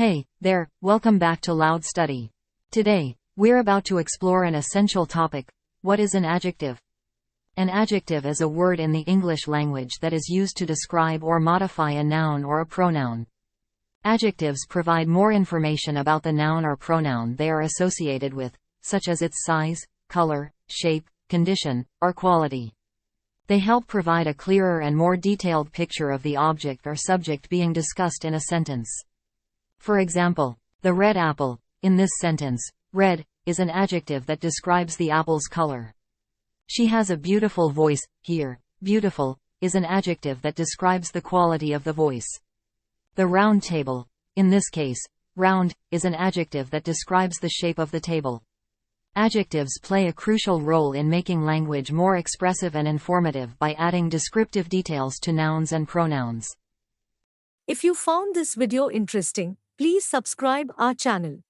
Hey, there, welcome back to Loud Study. Today, we're about to explore an essential topic. What is an adjective? An adjective is a word in the English language that is used to describe or modify a noun or a pronoun. Adjectives provide more information about the noun or pronoun they are associated with, such as its size, color, shape, condition, or quality. They help provide a clearer and more detailed picture of the object or subject being discussed in a sentence. For example, the red apple. In this sentence, red is an adjective that describes the apple's color. She has a beautiful voice. Here, beautiful is an adjective that describes the quality of the voice. The round table. In this case, round is an adjective that describes the shape of the table. Adjectives play a crucial role in making language more expressive and informative by adding descriptive details to nouns and pronouns. If you found this video interesting, please subscribe our channel.